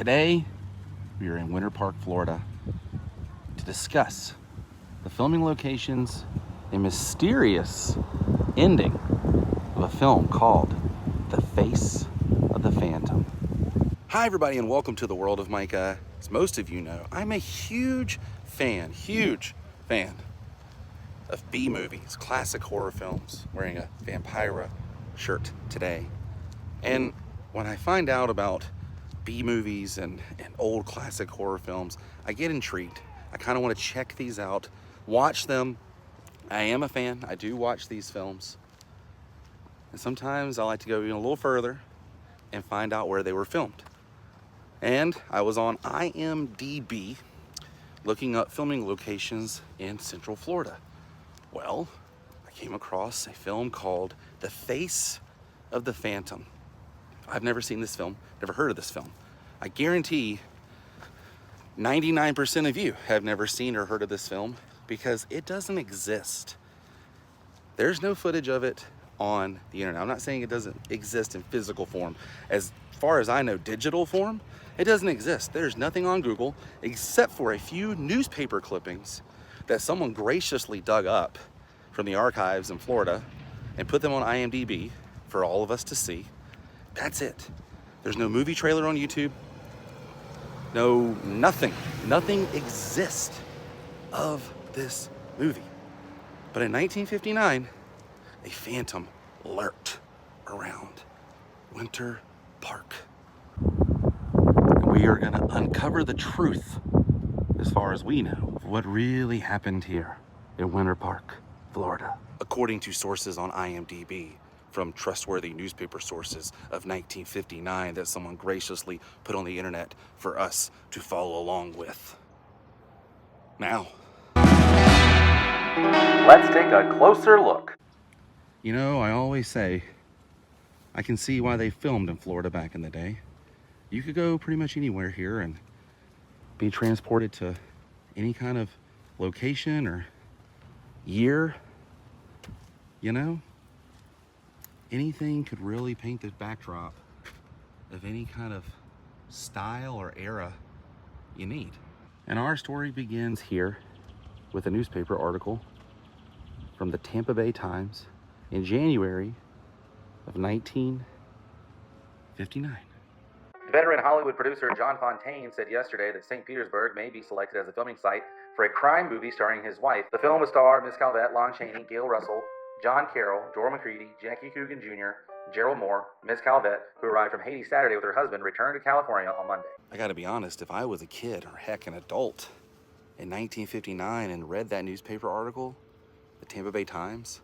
Today, we are in Winter Park, Florida to discuss the filming locations and mysterious ending of a film called The Face of the Phantom. Hi everybody and welcome to the World of Micah. As most of you know, I'm a huge fan of B movies, classic horror films, wearing a Vampira shirt today. And when I find out about B movies and old classic horror films, I get intrigued. I kind of want to check these out, watch them. I am a fan. I do watch these films. And sometimes I like to go even a little further and find out where they were filmed. And I was on IMDB looking up filming locations in Central Florida. Well, I came across a film called The Face of the Phantom. I've never seen this film, never heard of this film. I guarantee 99% of you have never seen or heard of this film because it doesn't exist. There's no footage of it on the internet. I'm not saying it doesn't exist in physical form. As far as I know, digital form, it doesn't exist. There's nothing on Google except for a few newspaper clippings that someone graciously dug up from the archives in Florida and put them on IMDB for all of us to see. That's it. There's no movie trailer on YouTube. Nothing exists of this movie. But in 1959, a phantom lurked around Winter Park. And we are gonna uncover the truth, as far as we know, of what really happened here in Winter Park, Florida. According to sources on IMDB, from trustworthy newspaper sources of 1959 that someone graciously put on the internet for us to follow along with. Now, let's take a closer look. You know, I always say, I can see why they filmed in Florida back in the day. You could go pretty much anywhere here and be transported to any kind of location or year, you know? Anything could really paint the backdrop of any kind of style or era you need. And our story begins here with a newspaper article from the Tampa Bay Times in January of 1959. Veteran Hollywood producer John Fontaine said yesterday that St. Petersburg may be selected as a filming site for a crime movie starring his wife. The film will star Miss Calvette, Lon Chaney, Gail Russell, John Carroll, Jorah McCready, Jackie Coogan Jr., Gerald Moore, Miss Calvette, who arrived from Haiti Saturday with her husband, returned to California on Monday. I gotta be honest, if I was a kid, or heck, an adult, in 1959 and read that newspaper article, the Tampa Bay Times,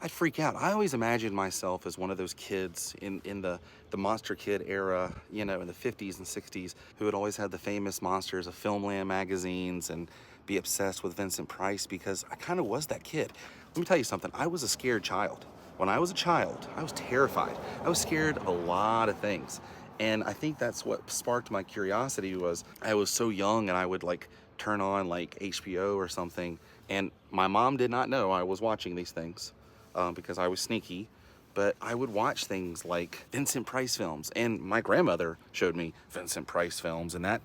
I'd freak out. I always imagined myself as one of those kids in the Monster Kid era, you know, in the 50s and 60s, who had always had the famous monsters of Filmland magazines and be obsessed with Vincent Price, because I kind of was that kid. Let me tell you something. I was a scared child. When I was a child, I was terrified. I was scared of a lot of things. And I think that's what sparked my curiosity. Was I was so young and I would like turn on like HBO or something. And my mom did not know I was watching these things because I was sneaky. But I would watch things like Vincent Price films. And my grandmother showed me Vincent Price films. And that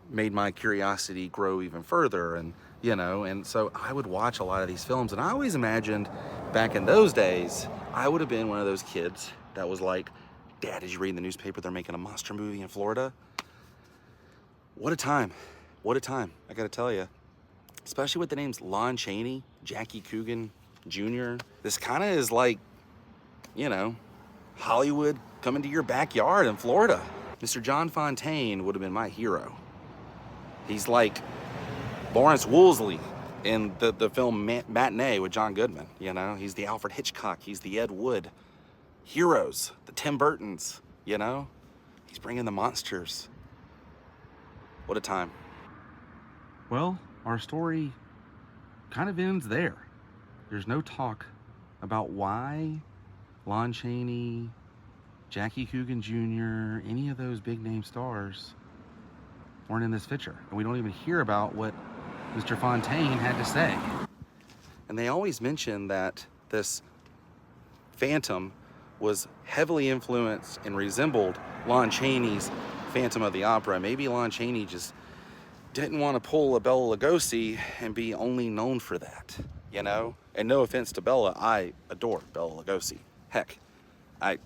made my curiosity grow even further. And you know, and so I would watch a lot of these films, and I always imagined back in those days, I would have been one of those kids that was like, Dad, did you read in the newspaper they're making a monster movie in Florida? What a time. What a time, I gotta tell you. Especially with the names Lon Chaney, Jackie Coogan Jr. This kind of is like, you know, Hollywood coming to your backyard in Florida. Mr. John Fontaine would have been my hero. He's like Lawrence Woolsey in the film Matinee with John Goodman, you know? He's the Alfred Hitchcock, he's the Ed Wood. Heroes, the Tim Burtons, you know? He's bringing the monsters. What a time. Well, our story kind of ends there. There's no talk about why Lon Chaney, Jackie Coogan Jr., any of those big name stars weren't in this picture. And we don't even hear about what Mr. Fontaine had to say. And they always mention that this phantom was heavily influenced and resembled Lon Chaney's Phantom of the Opera. Maybe Lon Chaney just didn't want to pull a Bela Lugosi and be only known for that, you know? And no offense to Bela, I adore Bela Lugosi. Heck, I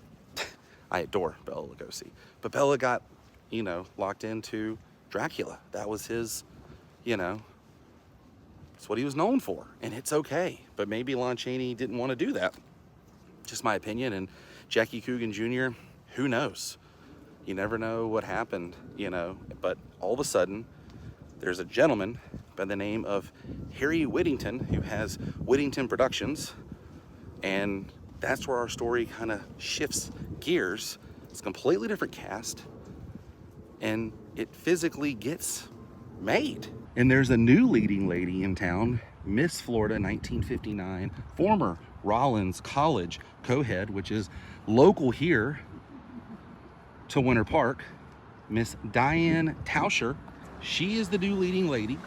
adore Bela Lugosi. But Bela got, you know, locked into Dracula. That was his, you know, that's what he was known for. And it's okay. But maybe Lon Chaney didn't want to do that. Just my opinion. And Jackie Coogan Jr., who knows? You never know what happened, you know. But all of a sudden, there's a gentleman by the name of Harry Whittington who has Whittington Productions, and that's where our story kind of shifts gears. It's a completely different cast, and it physically gets made. And there's a new leading lady in town, Miss Florida 1959, former Rollins College co-head, which is local here to Winter Park, Miss Diane Tauscher. She is the new leading lady.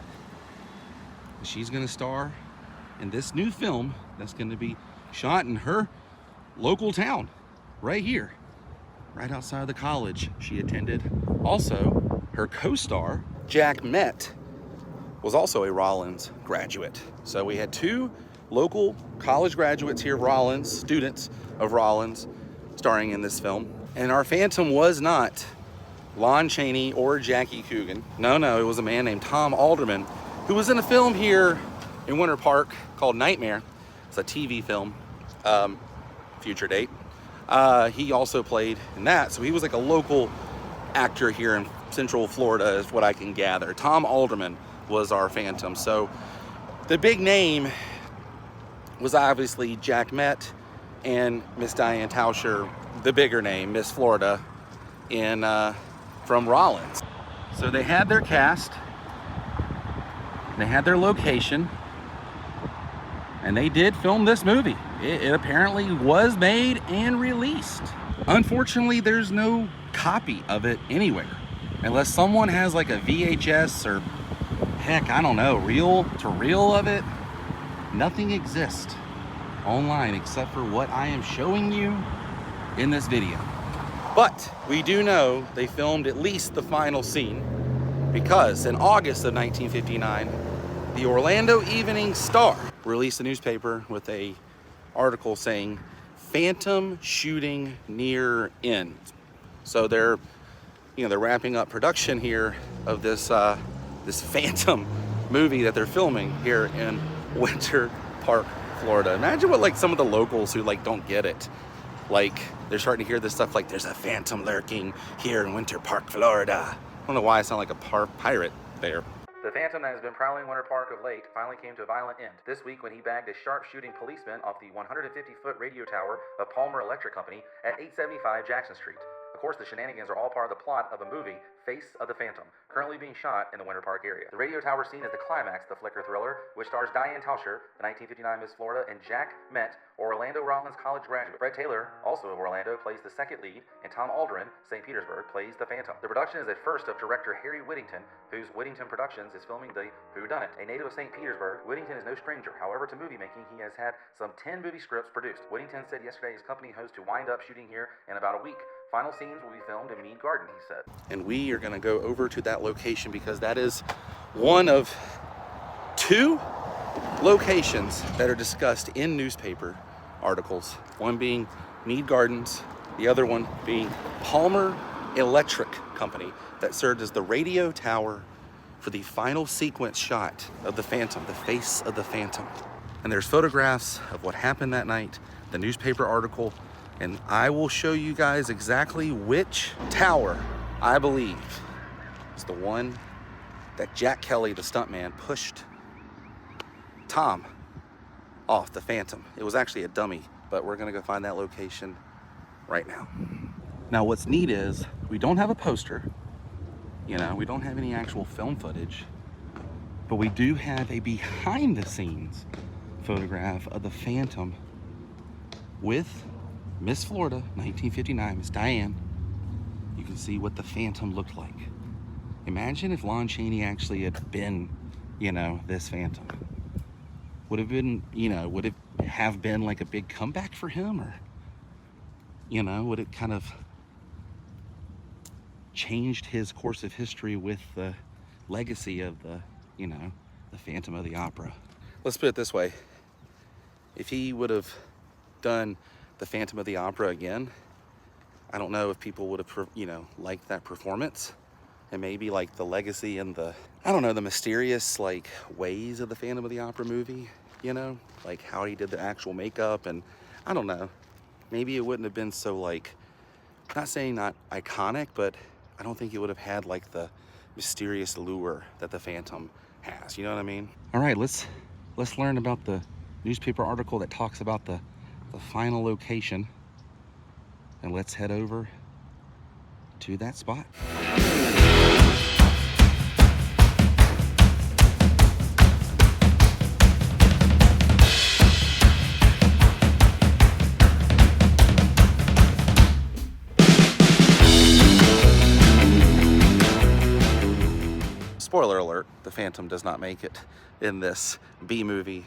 She's gonna star in this new film that's gonna be shot in her local town, right here, right outside the college she attended. Also, her co-star, Jack Met, was also a Rollins graduate. So we had two local college graduates here, Rollins, students of Rollins, starring in this film. And our Phantom was not Lon Chaney or Jackie Coogan. No, it was a man named Tom Alderman who was in a film here in Winter Park called Nightmare. It's a TV film, future date. He also played in that, so he was like a local actor here in Central Florida is what I can gather. Tom Alderman was our Phantom. So the big name was obviously Jack Met and Miss Diane Tauscher, the bigger name, Miss Florida, in from Rollins. So they had their cast, they had their location, and they did film this movie. It apparently was made and released. Unfortunately, there's no copy of it anywhere, unless someone has like a VHS or heck, I don't know, reel to reel of it. Nothing exists online except for what I am showing you in this video. But we do know they filmed at least the final scene, because in August of 1959, the Orlando Evening Star released a newspaper with a article saying Phantom shooting near end. So they're wrapping up production here of this this Phantom movie that they're filming here in Winter Park, Florida. Imagine what like some of the locals who like don't get it, like they're starting to hear this stuff like there's a Phantom lurking here in Winter Park, Florida. I don't know why I sound like a pirate there. The Phantom that has been prowling Winter Park of late finally came to a violent end this week when he bagged a sharpshooting policeman off the 150-foot radio tower of Palmer Electric Company at 875 Jackson Street. Of course, the shenanigans are all part of the plot of a movie, Face of the Phantom, currently being shot in the Winter Park area. The radio tower scene is the climax of the flicker thriller, which stars Diane Tauscher, the 1959 Miss Florida, and Jack Met, Orlando Rollins College graduate. Fred Taylor, also of Orlando, plays the second lead, and Tom Aldrin, St. Petersburg, plays the Phantom. The production is a first of director Harry Whittington, whose Whittington Productions is filming the Whodunit. A native of St. Petersburg, Whittington is no stranger. However, to movie making, he has had some 10 movie scripts produced. Whittington said yesterday his company hopes to wind up shooting here in about a week. Final scenes will be filmed in Mead Garden, he said. And we are going to go over to that location because that is one of two locations that are discussed in newspaper articles. One being Mead Gardens, the other one being Palmer Electric Company, that served as the radio tower for the final sequence shot of the Phantom, the face of the Phantom. And there's photographs of what happened that night, the newspaper article, and I will show you guys exactly which tower I believe is the one that Jack Kelly, the stuntman, pushed Tom off the Phantom. It was actually a dummy, but we're gonna go find that location right now. Now what's neat is we don't have a poster, we don't have any actual film footage, but we do have a behind the scenes photograph of the Phantom with Miss Florida, 1959, Miss Diane. You can see what the Phantom looked like. Imagine if Lon Chaney actually had been, this Phantom. Would have been, would it have been like a big comeback for him, or, would it kind of changed his course of history with the legacy of the, you know, the Phantom of the Opera. Let's put it this way. If he would have done the Phantom of the Opera again, I don't know if people would have, you know, liked that performance. And maybe like the legacy and the, I don't know, the mysterious like ways of the Phantom of the Opera movie, you know, like how he did the actual makeup. And I don't know, maybe it wouldn't have been so like, not saying not iconic, but I don't think it would have had like the mysterious lure that the Phantom has, you know what I mean? All right, let's learn about the newspaper article that talks about the final location, and let's head over to that spot. Spoiler alert, the Phantom does not make it in this B movie,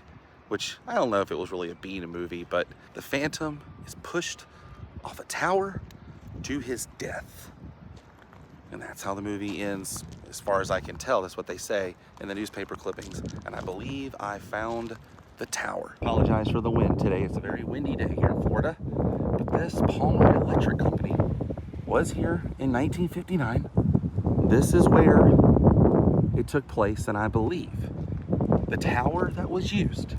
which I don't know if it was really a B movie, but the Phantom is pushed off a tower to his death. And that's how the movie ends, as far as I can tell. That's what they say in the newspaper clippings. And I believe I found the tower. Apologize for the wind today. It's a very windy day here in Florida. But this Palmer Electric Company was here in 1959. This is where it took place, and I believe the tower that was used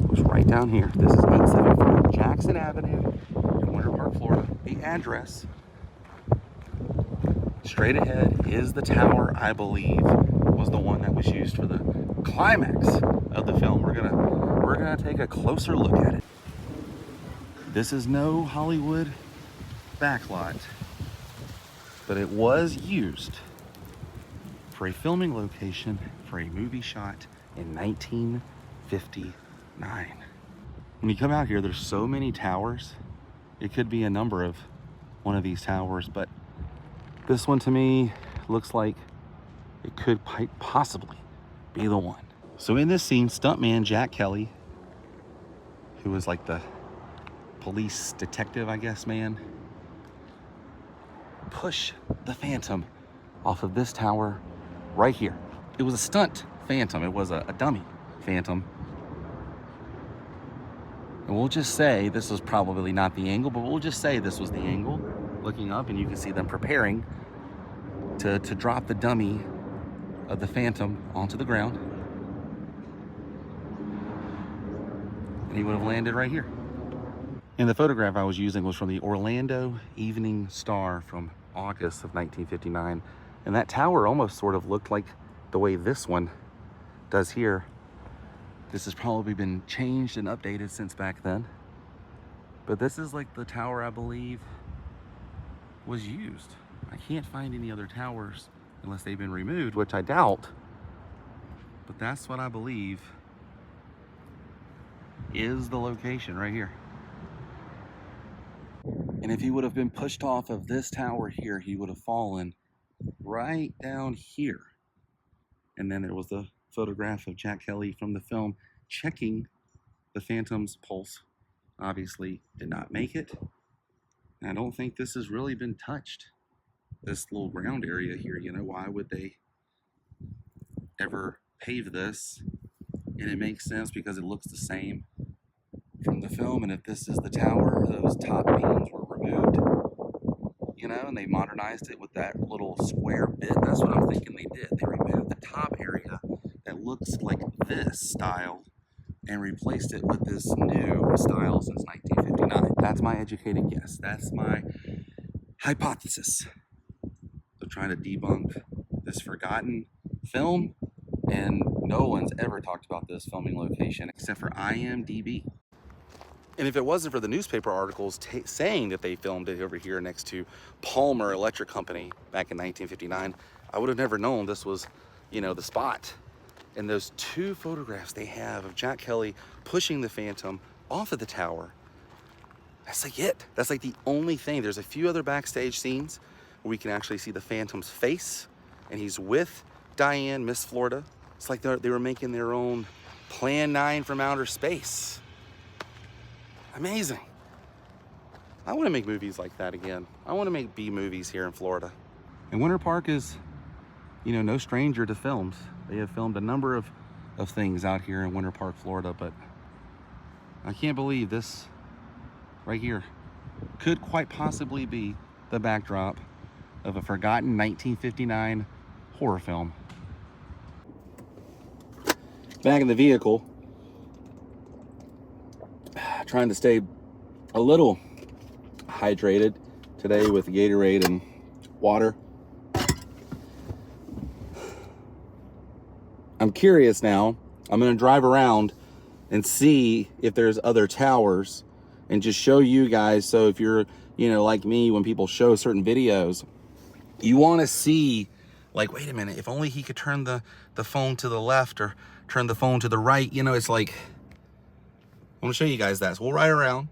was right down here. This is 875 Jackson Avenue in Winter Park, Florida. The address straight ahead is the tower, I believe, was the one that was used for the climax of the film. We're gonna take a closer look at it. This is no Hollywood backlot, but it was used for a filming location for a movie shot in 1959. When you come out here, there's so many towers. It could be a number of one of these towers, but this one to me looks like it could possibly be the one. So in this scene, stuntman Jack Kelly, who was like the police detective, I guess, man, push the Phantom off of this tower right here. It was a stunt Phantom. It was a dummy Phantom. And we'll just say this was probably not the angle, but we'll just say this was the angle. Looking up, and you can see them preparing to drop the dummy of the Phantom onto the ground. And he would have landed right here. And the photograph I was using was from the Orlando Evening Star from August of 1959. And that tower almost sort of looked like the way this one does here. This has probably been changed and updated since back then. But this is like the tower I believe was used. I can't find any other towers unless they've been removed, which I doubt. But that's what I believe is the location right here. And if he would have been pushed off of this tower here, he would have fallen right down here. And then there was the photograph of Jack Kelly from the film checking the Phantom's pulse. Obviously did not make it. And I don't think this has really been touched. This little ground area here, you know, why would they ever pave this? And it makes sense because it looks the same from the film. And if this is the tower, those top beams were removed, you know, and they modernized it with that little square bit. That's what I'm thinking they did. They removed the top area that looks like this style and replaced it with this new style since 1959. That's my educated guess. That's my hypothesis. So trying to debunk this forgotten film, and no one's ever talked about this filming location except for IMDB. And if it wasn't for the newspaper articles saying that they filmed it over here next to Palmer Electric Company back in 1959, I would have never known this was, you know, the spot. And those two photographs they have of Jack Kelly pushing the Phantom off of the tower, that's like it. That's like the only thing. There's a few other backstage scenes where we can actually see the Phantom's face, and he's with Diane, Miss Florida. It's like they were making their own Plan 9 from outer space. Amazing. I want to make movies like that again. I want to make B movies here in Florida. And Winter Park is, you know, no stranger to films. They have filmed a number of things out here in Winter Park, Florida, but I can't believe this right here could quite possibly be the backdrop of a forgotten 1959 horror film. Back in the vehicle, trying to stay a little hydrated today with Gatorade and water. I'm curious now. I'm going to drive around and see if there's other towers and just show you guys. So if you're, you know, like me, when people show certain videos, you want to see, like, wait a minute, if only he could turn the phone to the left or turn the phone to the right. You know, it's like, I want to show you guys that. So we'll ride around,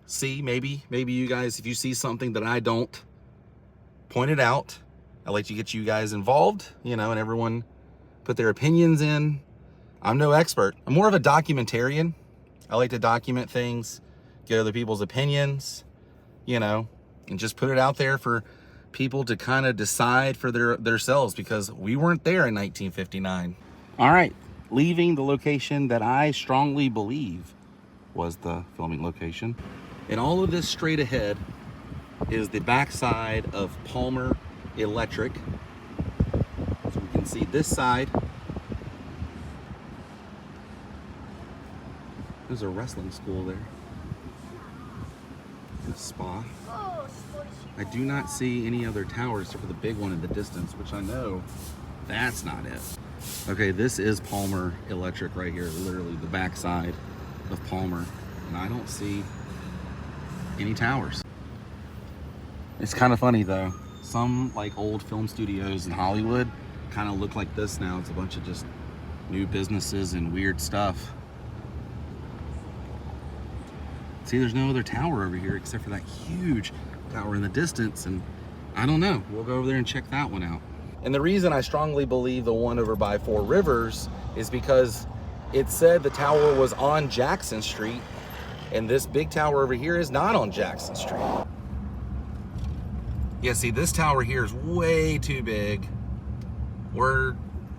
see, maybe you guys, if you see something that I don't, point it out. I like to get you guys involved, you know, and everyone put their opinions in. I'm no expert. I'm more of a documentarian. I like to document things, get other people's opinions, you know, and just put it out there for people to kind of decide for themselves, because we weren't there in 1959. All right, leaving the location that I strongly believe was the filming location. And all of this straight ahead is the backside of Palmer Electric. So we can see this side. There's a wrestling school there. And a spa. I do not see any other towers except for the big one in the distance, which I know that's not it. Okay, this is Palmer Electric right here, literally the backside of Palmer. And I don't see any towers. It's kind of funny though. Some like old film studios in Hollywood kind of look like this now. It's a bunch of just new businesses and weird stuff. See, there's no other tower over here except for that huge tower in the distance, and I don't know. We'll go over there and check that one out. And the reason I strongly believe the one over by Four Rivers is because it said the tower was on Jackson Street, and this big tower over here is not on Jackson Street. Yeah, see, this tower here is way too big.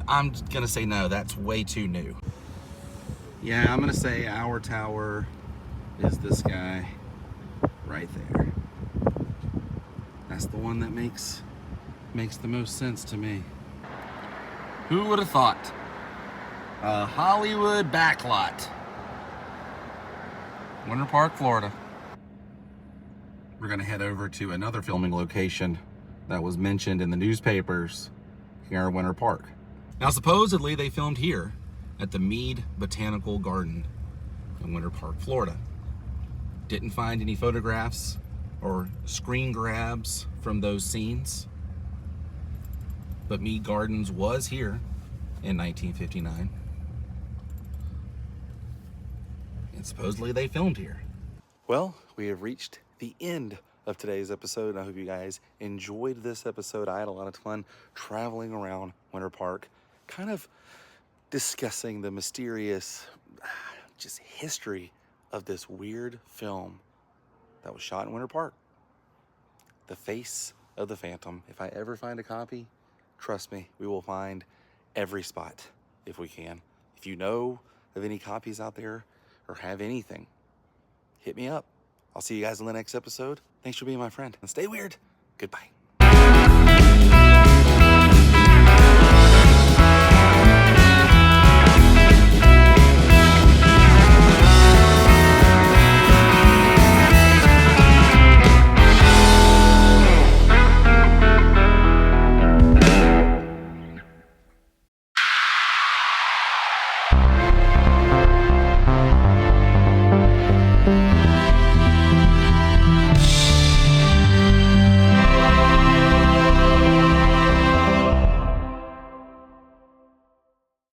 I'm gonna say no, that's way too new. Yeah, I'm gonna say our tower is this guy right there. That's the one that makes the most sense to me. Who would have thought? A Hollywood backlot. Winter Park, Florida. We're gonna head over to another filming location that was mentioned in the newspapers here in Winter Park. Now, supposedly they filmed here at the Mead Botanical Garden in Winter Park, Florida. Didn't find any photographs or screen grabs from those scenes, but Mead Gardens was here in 1959. And supposedly they filmed here. Well, we have reached the end of today's episode. I hope you guys enjoyed this episode. I had a lot of fun traveling around Winter Park, kind of discussing the mysterious just history of this weird film that was shot in Winter Park. The Face of the Phantom. If I ever find a copy, trust me, we will find every spot if we can. If you know of any copies out there or have anything, hit me up. I'll see you guys in the next episode. Thanks for being my friend. And stay weird. Goodbye.